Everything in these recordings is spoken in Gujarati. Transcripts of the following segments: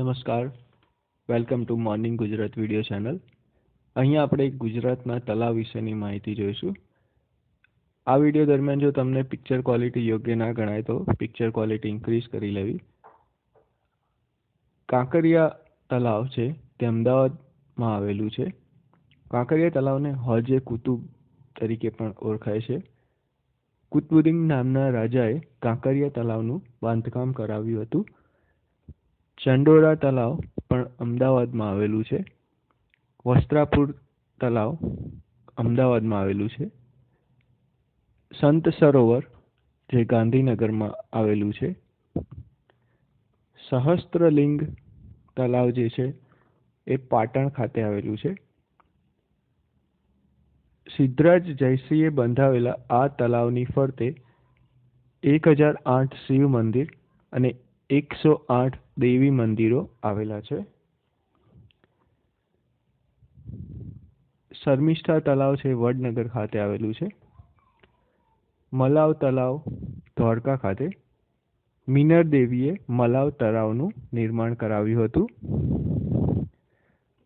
નમસ્કાર, welcome to morning Gujarat video channel. અહીંયા આપણે ગુજરાતના તલાવ વિશેની માહિતી જોઈશું. આ વિડીયો દરમિયાન જો તમને પિક્ચર ક્વોલિટી યોગ્ય ના ગણાય તો પિક્ચર ક્વોલિટી ઇન્ક્રીઝ કરી લેવી. કાંકરિયા તલાવ છે તે અમદાવાદમાં આવેલું છે. કાંકરિયા તલાવને હોજે કુતુબ તરીકે પણ ઓળખાય છે. કુતુબુદ્દીન નામના રાજાએ કાંકરિયા તલાવનું બાંધકામ કરાવ્યું હતું. ચંડોળા તલાવ પણ અમદાવાદમાં આવેલું છે. વસ્ત્રાપુર તલાવ અમદાવાદમાં આવેલું છે. સંત સરોવર જે ગાંધીનગરમાં આવેલું છે. સહસ્ત્રલિંગ તલાવ જે છે એ પાટણ ખાતે આવેલું છે. સિદ્ધરાજ જયસિંહે બંધાવેલા આ તલાવની ફરતે 1008 શિવ મંદિર અને 108 દેવી મંદિરો આવેલા છે. શર્મિષ્ઠા તલાવ છે વડનગર ખાતે આવેલું છે. મલાવ તલાવ દ્વારકા ખાતે. મીનર દેવીએ મલાવ તળાવનું નિર્માણ કરાવ્યું હતું.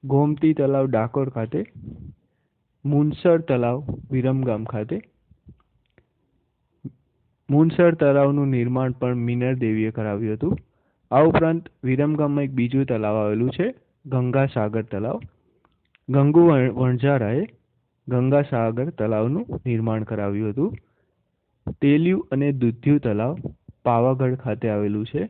ગોમતી તલાવ ડાકોર ખાતે. મુનસર તલાવ વિરમગામ ખાતે. મુનસર તળાવનું નિર્માણ પણ મીનર દેવીએ કરાવ્યું હતું. આ ઉપરાંત વિરમગામમાં એક બીજું તલાવ આવેલું છે, ગંગાસાગર તલાવ. ગંગુ વણઝારાએ ગંગાસાગર તલાવનું નિર્માણ કરાવ્યું હતું. તેલિયું અને દુધિયું તલાવ પાવાગઢ ખાતે આવેલું છે.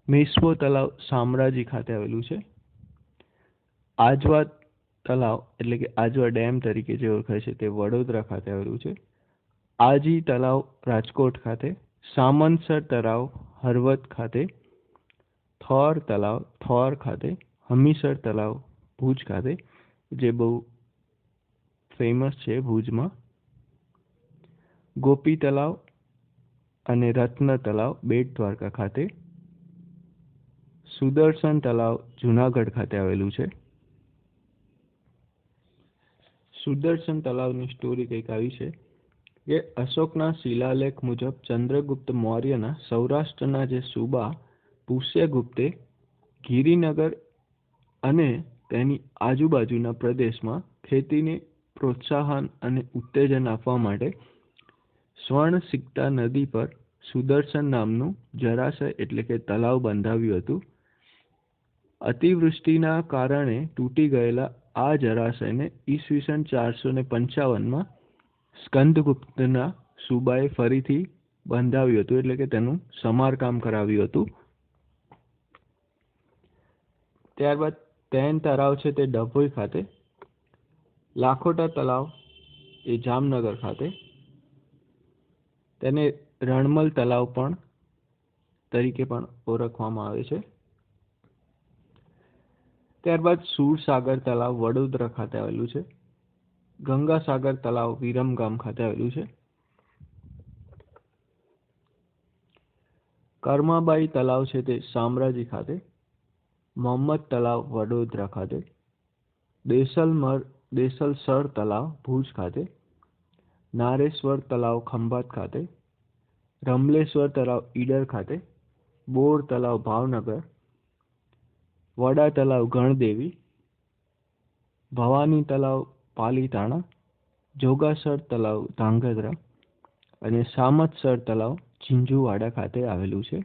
મેશ્વો તલાવ શામળાજી ખાતે આવેલું છે. આજવા તલાવ એટલે કે આજવા ડેમ તરીકે જે ઓળખાય છે તે વડોદરા ખાતે આવેલું છે. આજી તલાવ રાજકોટ ખાતે. સામંતસર તળાવ હળવદ ખાતે. થોર તલાવ થોર ખાતે. હમીસર તલાવ ભુજ ખાતે જે બહુ ફેમસ છે ભુજમાં. ગોપી તલાવ અને રત્ન તલાવ બેટ દ્વારકા ખાતે. સુદર્શન તલાવ જુનાગઢ ખાતે આવેલું છે. સુદર્શન તલાવની સ્ટોરી કંઈક આવી છે કે અશોકના શિલાલેખ મુજબ ચંદ્રગુપ્ત મૌર્યના સૌરાષ્ટ્રના જે સુબા પુષ્યગુપ્તે ગિરિનગર અને તેની આજુબાજુના પ્રદેશમાં ખેતીને પ્રોત્સાહન અને ઉત્તેજન આપવા માટે સ્વર્ણસિક્તા નદી પર સુદર્શન નામનું જળાશય એટલે કે તલાવ બંધાવ્યું હતું. અતિવૃષ્ટિના કારણે તૂટી ગયેલા આ જળાશયને ઈસવીસન 455માં સ્કંદગુપ્તના સુબાએ ફરીથી બંધાવ્યું હતું એટલે કે તેનું સમારકામ કરાવ્યું હતું. ત્યારબાદ તેન તળાવ છે તે ડભોઈ ખાતે. લાખોટા તલાવ એ જામનગર ખાતે. તેને રણમલ તલાવ પણ તરીકે પણ ઓળખવામાં આવે છે. ત્યારબાદ સુરસાગર તલાવ વડોદરા ખાતે આવેલું છે. ગંગાસાગર તલાવ વિરમગામ ખાતે આવેલું છે. કર્માબાઈ તલાવ છે તે શામળાજી ખાતે. મોહમ્મદ તલાવ વડોદરા ખાતે. દેસલસર તલાવ ભુજ ખાતે. નારેશ્વર તલાવ ખંભાત ખાતે. રમલેશ્વર તલાવ ઈડર ખાતે. બોર તલાવ ભાવનગર. વડા તલાવ ગણદેવી. ભવાની તલાવ પાલીતાણા. જોગાસર તલાવ ધાંગધ્રા અને સામતસર તલાવ ઝીંઝુવાડા ખાતે આવેલું છે.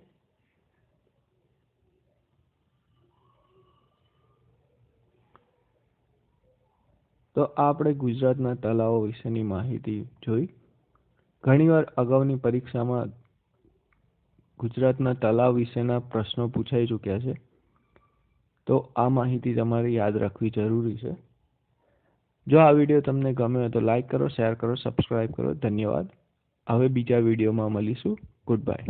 તો આપણે ગુજરાતના તલાવો વિશેની માહિતી જોઈ. ઘણીવાર અગાઉની પરીક્ષામાં ગુજરાતના તલાવ વિશેના પ્રશ્નો પૂછાઈ ચૂક્યા છે, તો આ માહિતી તમારે યાદ રાખવી જરૂરી છે. જો આ વિડીયો તમને ગમ્યો તો લાઈક કરો, શેર કરો, સબસ્ક્રાઈબ કરો. ધન્યવાદ. હવે બીજા વિડીયોમાં મળીશું. Good bye.